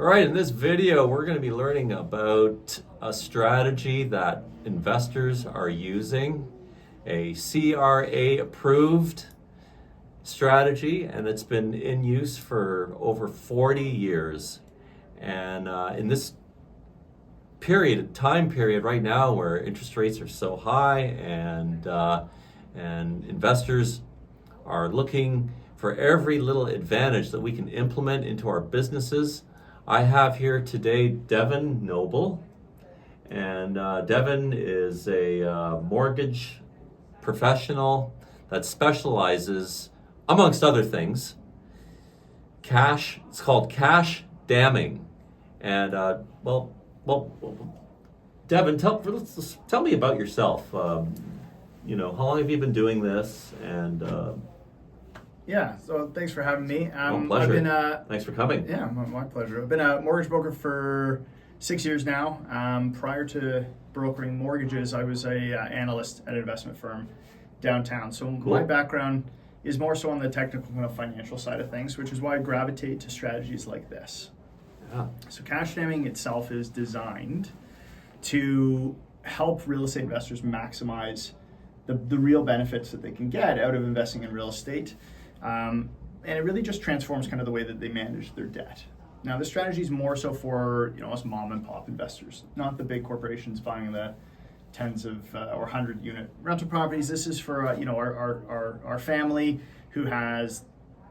All right, in this video, we're going to be learning about a strategy that investors are using, a CRA approved strategy, and it's been in use for over 40 years. And in this time period right now where interest rates are so high and investors are looking for every little advantage that we can implement into our businesses, I have here today Devin Noble, and Devin is a mortgage professional that specializes, amongst other things, it's called cash damming. And Devin, tell me about yourself. How long have you been doing this? And Yeah, so thanks for having me. Pleasure. Thanks for coming. Yeah, my pleasure. I've been a mortgage broker for 6 years now. Prior to brokering mortgages, I was a analyst at an investment firm downtown. So Cool. My background is more so on the technical kind of financial side of things, which is why I gravitate to strategies like this. Yeah. So cash damming itself is designed to help real estate investors maximize the real benefits that they can get out of investing in real estate. And it really just transforms kind of the way that they manage their debt. Now, this strategy is more so for us mom and pop investors, not the big corporations buying the tens of or 100-unit rental properties. This is for our family who has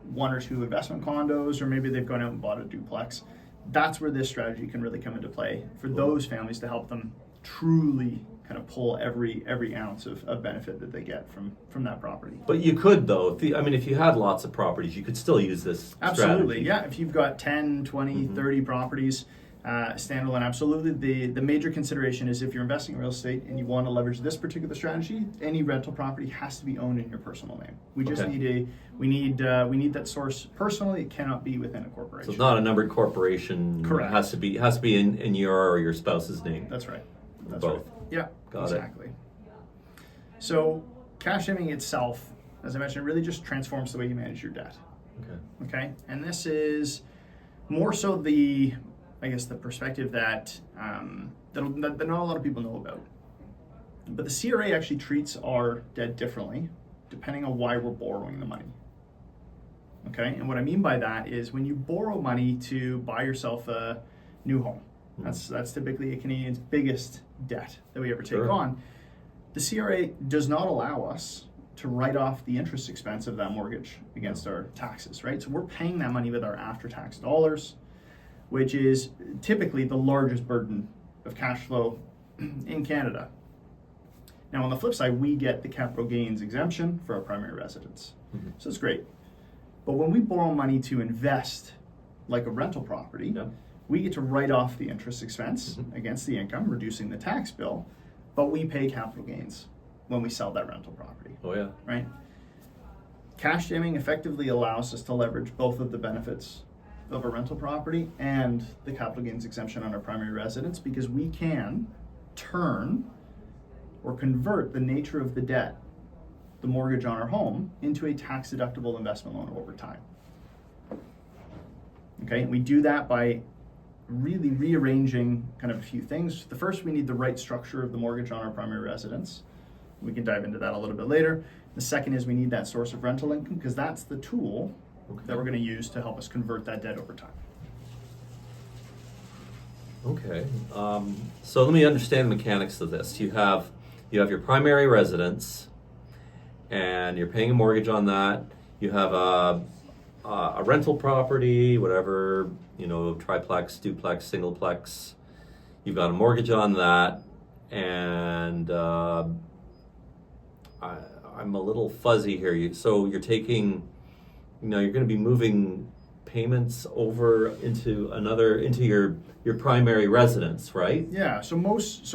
one or two investment condos, or maybe they've gone out and bought a duplex. That's where this strategy can really come into play for those families to help them truly kind of pull every ounce of benefit that they get from that property. But you could, though, if you had lots of properties, you could still use this Absolutely, strategy. yeah. If you've got 10, 20, 30 properties, standalone, absolutely. The major consideration is if you're investing in real estate and you want to leverage this particular strategy, any rental property has to be owned in your personal name. We just need that source personally. It cannot be within a corporation. So it's not a numbered corporation. Correct. It has to be in your or your spouse's name. That's right. That's Both. right. Yeah, Got exactly. So cash damming itself, as I mentioned, really just transforms the way you manage your debt. Okay, and this is more so the perspective that not a lot of people know about. But the CRA actually treats our debt differently depending on why we're borrowing the money. Okay, and what I mean by that is when you borrow money to buy yourself a new home, that's typically a Canadian's biggest debt that we ever take on. The CRA does not allow us to write off the interest expense of that mortgage against our taxes, right? So we're paying that money with our after-tax dollars, which is typically the largest burden of cash flow in Canada. Now, on the flip side, we get the capital gains exemption for our primary residence. So it's great. But when we borrow money to invest, like a rental property, we get to write off the interest expense against the income, reducing the tax bill, but we pay capital gains when we sell that rental property. Oh, yeah. Right? Cash damming effectively allows us to leverage both of the benefits of a rental property and the capital gains exemption on our primary residence, because we can turn or convert the nature of the debt, the mortgage on our home, into a tax-deductible investment loan over time. Okay, and we do that by really rearranging kind of a few things. The first, we need the right structure of the mortgage on our primary residence. We can dive into that a little bit later. The second is we need that source of rental income, because that's the tool that we're going to use to help us convert that debt over time. Okay. So let me understand the mechanics of this. You have your primary residence, and you're paying a mortgage on that. You have a rental property, whatever, triplex, duplex, singleplex. You've got a mortgage on that, and I'm a little fuzzy here. So you're taking, you're going to be moving payments over into your primary residence, right? Yeah. So most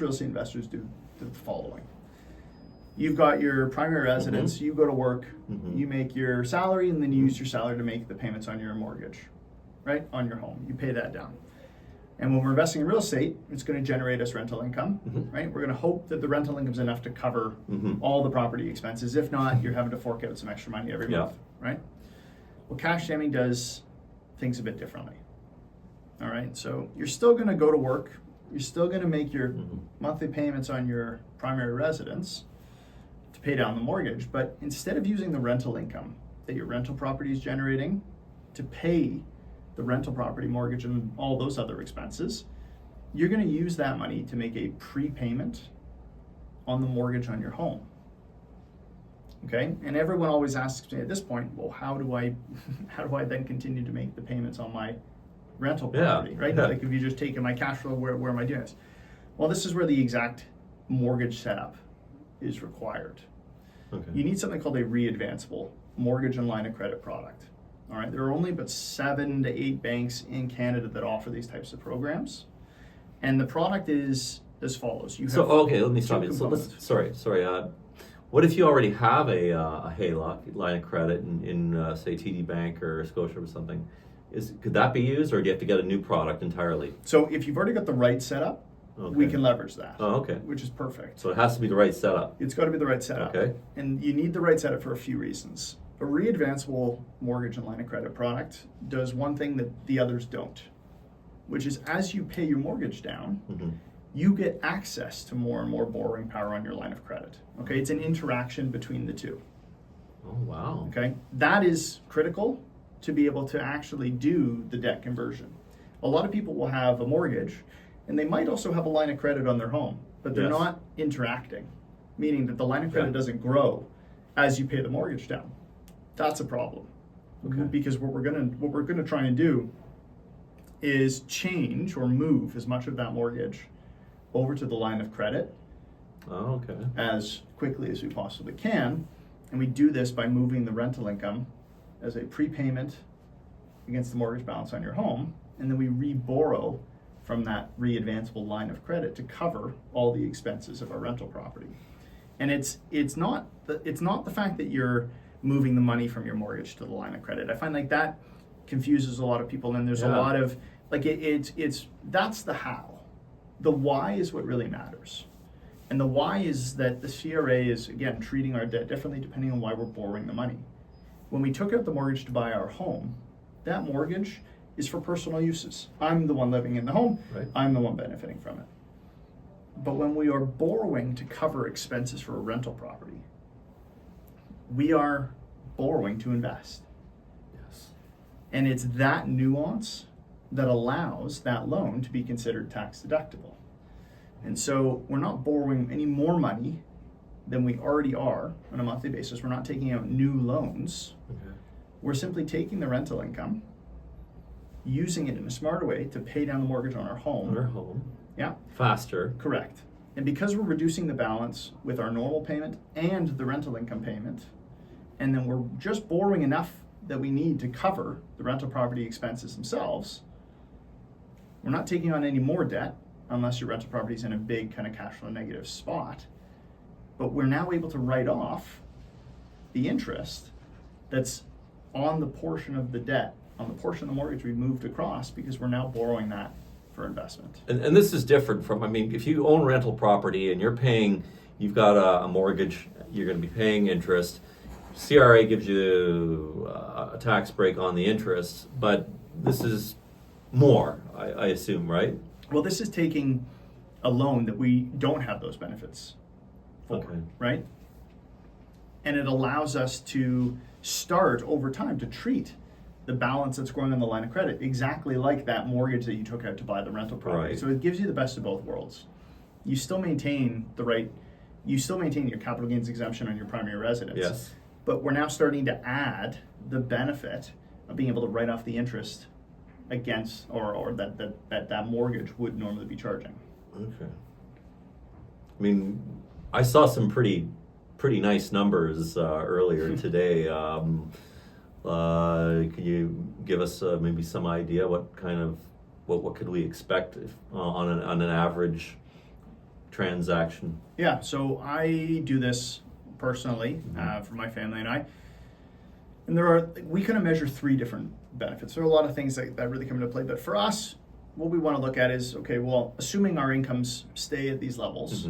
real estate investors do the following. You've got your primary residence, you go to work, you make your salary, and then you use your salary to make the payments on your mortgage, right? On your home. You pay that down. And when we're investing in real estate, it's going to generate us rental income, right? We're going to hope that the rental income is enough to cover all the property expenses. If not, you're having to fork out some extra money every month, right? Well, cash damming does things a bit differently. All right, so you're still going to go to work. You're still going to make your Mm-hmm. monthly payments on your primary residence to pay down the mortgage, but instead of using the rental income that your rental property is generating to pay the rental property mortgage and all those other expenses, you're going to use that money to make a prepayment on the mortgage on your home. Okay, and everyone always asks me at this point, well, how do I then continue to make the payments on my rental property, right? Yeah. Like if you just take in my cash flow, where am I doing this? Well, this is where the exact mortgage setup is required. Okay. You need something called a readvanceable mortgage and line of credit product. All right, there are only but 7 to 8 banks in Canada that offer these types of programs, and the product is as follows. You have Okay, let me stop two you. So components. sorry. What if you already have a HALOC line of credit in say TD Bank or Scotia or something? Could that be used, or do you have to get a new product entirely? So if you've already got the right setup, we Okay. can leverage that. Oh, okay. Which is perfect. So it has to be the right setup. It's got to be the right setup. Okay. And you need the right setup for a few reasons. A readvanceable mortgage and line of credit product does one thing that the others don't, which is as you pay your mortgage down, Mm-hmm. you get access to more and more borrowing power on your line of credit. Okay, it's an interaction between the two. Oh wow. Okay, that is critical to be able to actually do the debt conversion. A lot of people will have a mortgage and they might also have a line of credit on their home, but they're Yes. not interacting, meaning that the line of credit Yeah. doesn't grow as you pay the mortgage down. That's a problem. Okay. Because what we're gonna try and do is change or move as much of that mortgage over to the line of credit Oh, okay. as quickly as we possibly can. And we do this by moving the rental income as a prepayment against the mortgage balance on your home, and then we re-borrow from that readvanceable line of credit to cover all the expenses of our rental property. And it's not the fact that you're moving the money from your mortgage to the line of credit. I find like that confuses a lot of people, and there's a Yeah. lot of like it's that's the how. The why is what really matters. And the why is that the CRA is, again, treating our debt differently depending on why we're borrowing the money. When we took out the mortgage to buy our home, that mortgage is for personal uses. I'm the one living in the home. Right. I'm the one benefiting from it. But when we are borrowing to cover expenses for a rental property, we are borrowing to invest. Yes. And it's that nuance that allows that loan to be considered tax deductible. And so we're not borrowing any more money than we already are on a monthly basis. We're not taking out new loans. Okay. We're simply taking the rental income, using it in a smarter way to pay down the mortgage on our home. On our home. Yeah, Faster. correct. And because we're reducing the balance with our normal payment and the rental income payment, and then we're just borrowing enough that we need to cover the rental property expenses themselves, we're not taking on any more debt unless your rental property is in a big kind of cash flow negative spot. But we're now able to write off the interest that's on the portion of the debt, on the portion of the mortgage we moved across, because we're now borrowing that for investment. And this is different from, I mean, if you own rental property and you've got a mortgage, you're going to be paying interest. CRA gives you a tax break on the interest, but this is more, I assume, right? Well, this is taking a loan that we don't have those benefits for, Okay. right? And it allows us to start over time to treat the balance that's growing on the line of credit exactly like that mortgage that you took out to buy the rental property. Right. So it gives you the best of both worlds. You still maintain your capital gains exemption on your primary residence. Yes. But we're now starting to add the benefit of being able to write off the interest against or that mortgage would normally be charging. Okay. I mean, I saw some pretty nice numbers earlier today. Can you give us maybe some idea what could we expect on an average transaction? Yeah, so I do this personally for my family and I. And we kind of measure 3 different benefits. There are a lot of things that really come into play, but for us, what we want to look at is, okay, well, assuming our incomes stay at these levels,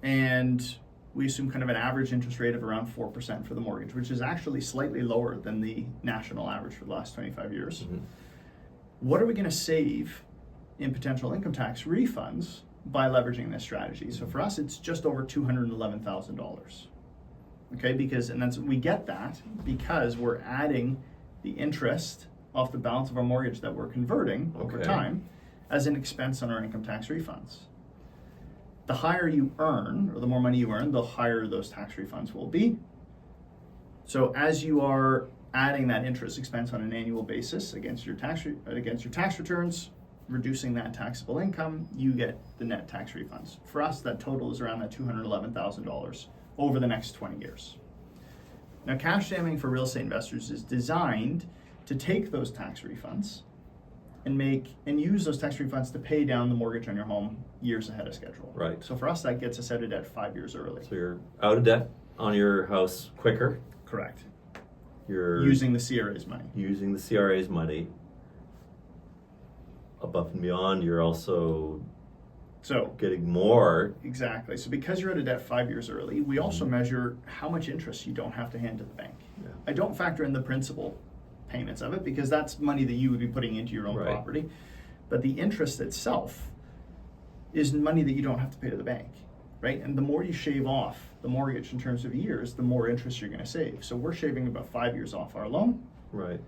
and we assume kind of an average interest rate of around 4% for the mortgage, which is actually slightly lower than the national average for the last 25 years. what are we going to save in potential income tax refunds by leveraging this strategy? So for us, it's just over $211,000. Okay, we get that because we're adding the interest off the balance of our mortgage that we're converting over time as an expense on our income tax refunds. The higher you earn, or the more money you earn, the higher those tax refunds will be. So as you are adding that interest expense on an annual basis against your tax returns, reducing that taxable income, you get the net tax refunds. For us, that total is around that $211,000 over the next 20 years. Now, cash jamming for real estate investors is designed to take those tax refunds and use those tax refunds to pay down the mortgage on your home years ahead of schedule. Right. So for us, that gets us out of debt 5 years early. So you're out of debt on your house quicker. Correct. You're using the CRA's money. Using the CRA's money. Above and beyond, you're also getting more. Exactly. So because you're out of debt 5 years early, we also measure how much interest you don't have to hand to the bank. Yeah. I don't factor in the principal payments of it because that's money that you would be putting into your own property. But the interest itself is money that you don't have to pay to the bank, right? And the more you shave off the mortgage in terms of years, the more interest you're going to save. So we're shaving about 5 years off our loan. Right.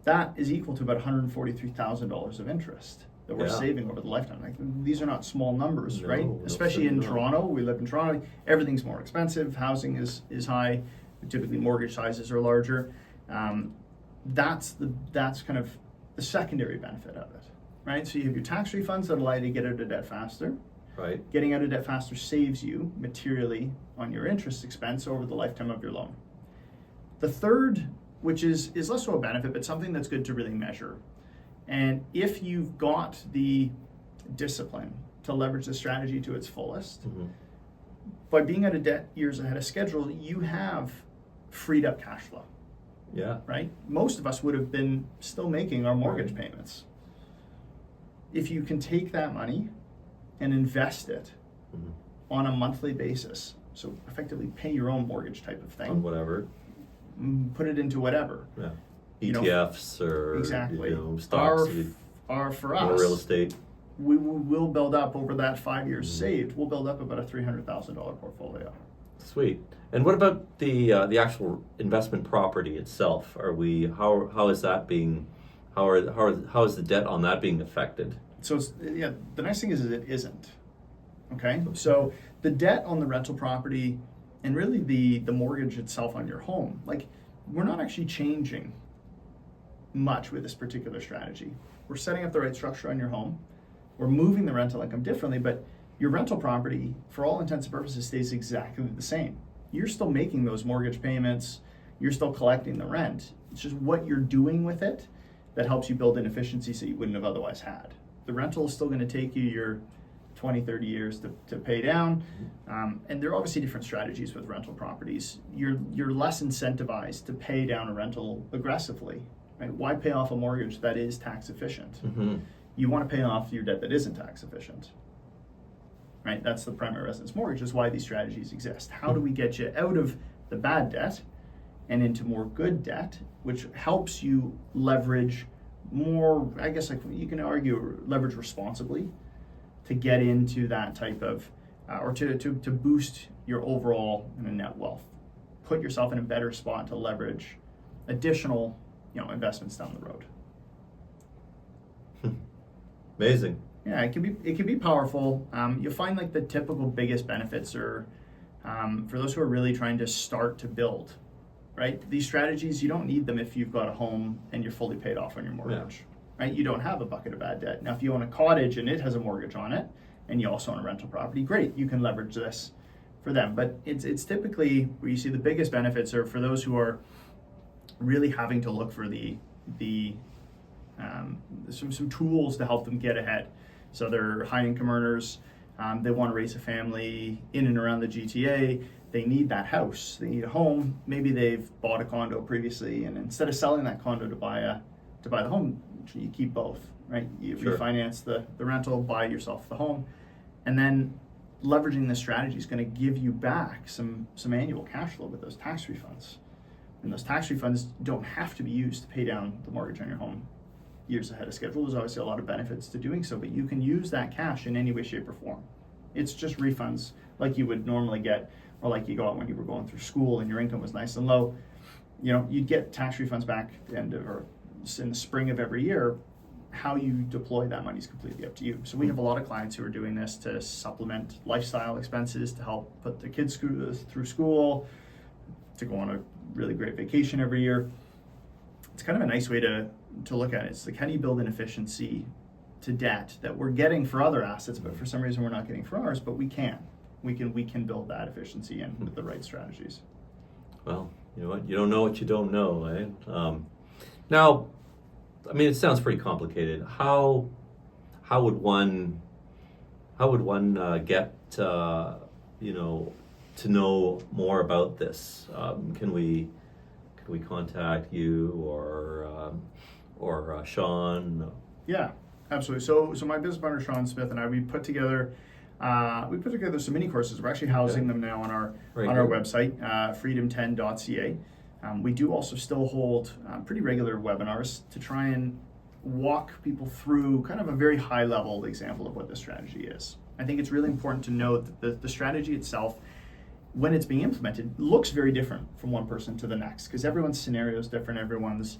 That is equal to about $143,000 of interest that we're saving over the lifetime. Like, these are not small numbers, right? Especially in Toronto. We live in Toronto. Everything's more expensive. Housing is high. Typically, mortgage sizes are larger. That's kind of the secondary benefit of it, right? So you have your tax refunds that allow you to get out of debt faster. Right. Getting out of debt faster saves you materially on your interest expense over the lifetime of your loan. The third, which is less so a benefit, but something that's good to really measure. And if you've got the discipline to leverage the strategy to its fullest, by being out of debt years ahead of schedule, you have freed up cash flow. Yeah. Right? Most of us would have been still making our mortgage payments. If you can take that money and invest it on a monthly basis, so effectively pay your own mortgage type of thing. On whatever. Put it into whatever. Yeah. ETFs or stocks. For us, real estate. We will build up over that 5 years saved. We'll build up about a $300,000 portfolio. Sweet. And what about the actual investment property itself? How is that being? How is the debt on that being affected? So the nice thing is it isn't. Okay. So the debt on the rental property and really the mortgage itself on your home, like, we're not actually changing much with this particular strategy. We're setting up the right structure on your home. We're moving the rental income differently, but your rental property, for all intents and purposes, stays exactly the same. You're still making those mortgage payments. You're still collecting the rent. It's just what you're doing with it that helps you build in efficiencies that you wouldn't have otherwise had. The rental is still going to take you your 20, 30 years to pay down. And there are obviously different strategies with rental properties. You're less incentivized to pay down a rental aggressively. Right? Why pay off a mortgage that is tax efficient? You want to pay off your debt that isn't tax efficient. Right? That's the primary residence mortgage, is why these strategies exist. How do we get you out of the bad debt and into more good debt, which helps you leverage more, I guess, like you can argue, leverage responsibly to get into that type of, or to boost your overall net wealth. Put yourself in a better spot to leverage additional investments down the road. Amazing. Yeah, it can be powerful. You'll find like the typical biggest benefits are for those who are really trying to start to build, right? These strategies, you don't need them if you've got a home and you're fully paid off on your mortgage, right? You don't have a bucket of bad debt. Now, if you own a cottage and it has a mortgage on it, and you also own a rental property, great, you can leverage this for them. But it's typically where you see the biggest benefits are for those who are really having to look for some tools to help them get ahead. So they're high income earners, they want to raise a family in and around the GTA, they need that house, they need a home, maybe they've bought a condo previously, and instead of selling that condo to buy the home, you keep both, right? You refinance the rental, buy yourself the home, and then leveraging this strategy is going to give you back some annual cash flow with those tax refunds. And those tax refunds don't have to be used to pay down the mortgage on your home years ahead of schedule. There's obviously a lot of benefits to doing so, but you can use that cash in any way, shape, or form. It's just refunds like you would normally get, or like you got when you were going through school and your income was nice and low. You know, you'd get tax refunds back at the end of, or in the spring of every year. How you deploy that money is completely up to you. So we have a lot of clients who are doing this to supplement lifestyle expenses, to help put their kids through school, to go on a really great vacation every year. It's kind of a nice way to look at it. It's like, how do you build an efficiency to debt that we're getting for other assets, but for some reason we're not getting for ours, but we can build that efficiency in with the right strategies. Well, you know what? You don't know what you don't know, eh? Now, I mean, it sounds pretty complicated. How would one get you know, to know more about this? Can we contact you or Sean? Yeah, absolutely. So my business partner Sean Smith and I, we put together some mini courses. We're actually housing them now on our website, freedom10.ca. We do also still hold pretty regular webinars to try and walk people through kind of a very high level example of what the strategy is. I think it's really important to note that the strategy itself, when it's being implemented, looks very different from one person to the next, because everyone's scenario is different, everyone's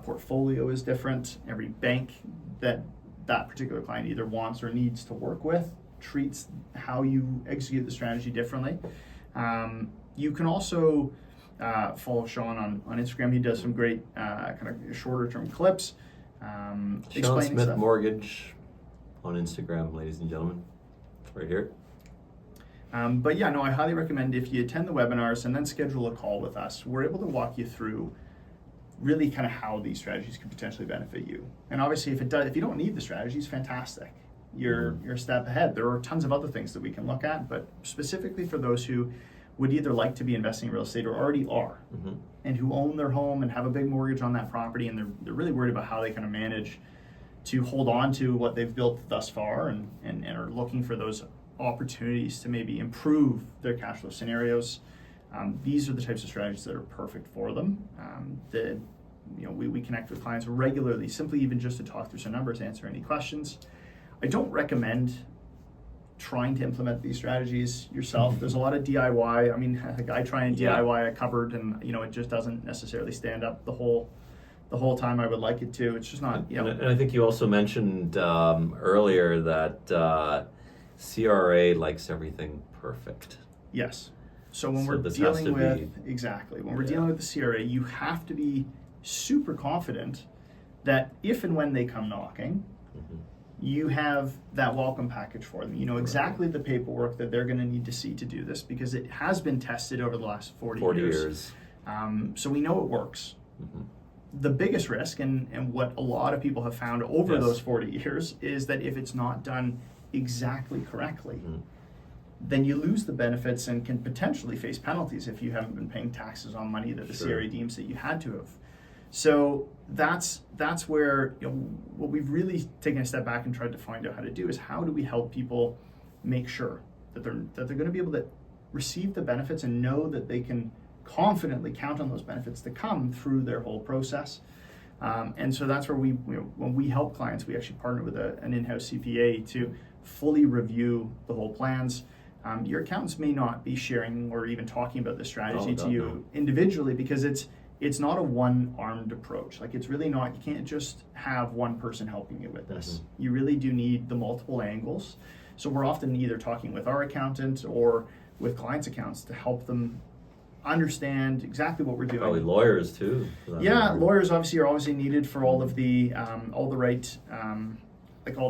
portfolio is different, every bank that particular client either wants or needs to work with treats how you execute the strategy differently. You can also follow Sean on Instagram. He does some great kind of shorter term clips. Sean Explaining Smith stuff. Mortgage on Instagram, ladies and gentlemen. It's right here. But yeah, no, I highly recommend if you attend the webinars and then schedule a call with us, we're able to walk you through really kind of how these strategies could potentially benefit you. And obviously if you don't need the strategies, fantastic. You're a step ahead. There are tons of other things that we can look at, but specifically for those who would either like to be investing in real estate or already are, and who own their home and have a big mortgage on that property, and they're really worried about how they kind of manage to hold on to what they've built thus far, and are looking for those opportunities to maybe improve their cash flow scenarios. These are the types of strategies that are perfect for them. We connect with clients regularly, simply even just to talk through some numbers, answer any questions. I don't recommend trying to implement these strategies yourself. There's a lot of DIY. I mean, like I try and DIY a cupboard, and it just doesn't necessarily stand up the whole time I would like it to. It's just not. And I think you also mentioned earlier that CRA likes everything perfect. Yes. So when we're dealing with we're dealing with the CRA, you have to be super confident that if and when they come knocking, you have that welcome package for them. You know exactly the paperwork that they're going to need to see to do this, because it has been tested over the last 40 years. So we know it works. The biggest risk, and what a lot of people have found over those 40 years, is that if it's not done exactly correctly, then you lose the benefits and can potentially face penalties if you haven't been paying taxes on money that the CRA deems that you had to have. So that's where what we've really taken a step back and tried to find out how to do is, how do we help people make sure that they're going to be able to receive the benefits and know that they can confidently count on those benefits to come through their whole process. And so that's where when we help clients, we actually partner with an in-house CPA to fully review the whole plans. Your accountants may not be sharing or even talking about the strategy to you individually, because it's not a one-armed approach. Like, it's really not, you can't just have one person helping you with this. You really do need the multiple angles. So we're often either talking with our accountant or with clients' accountants to help them understand exactly what we're doing. Probably lawyers too. Lawyers obviously are needed for all of the all the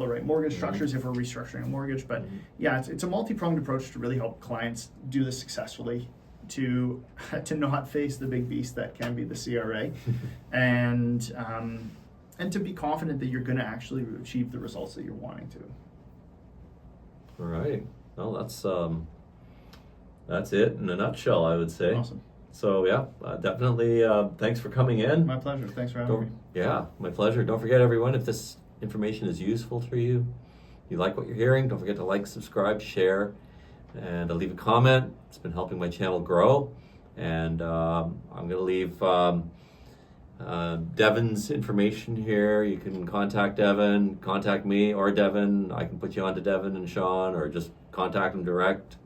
right mortgage structures if we're restructuring a mortgage. But it's a multi-pronged approach to really help clients do this successfully, to not face the big beast that can be the CRA, and to be confident that you're going to actually achieve the results that you're wanting to. All right. Well, that's it in a nutshell, I would say. Awesome. So definitely thanks for coming in. My pleasure. Thanks for having me. Yeah, my pleasure. Don't forget, everyone, if this information is useful for you, you like what you're hearing, don't forget to like, subscribe, share, and leave a comment. It's been helping my channel grow. And I'm going to leave Devin's information here. You can contact Devin, contact me or Devin. I can put you on to Devin and Sean, or just contact them direct.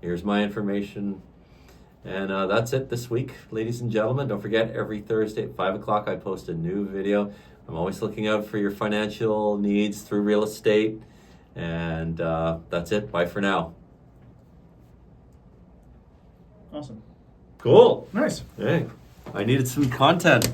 Here's my information. And that's it this week, ladies and gentlemen. Don't forget, every Thursday at 5 o'clock I post a new video. I'm always looking out for your financial needs through real estate. And that's it. Bye for now. Awesome. Cool. Nice. Hey, I needed some content.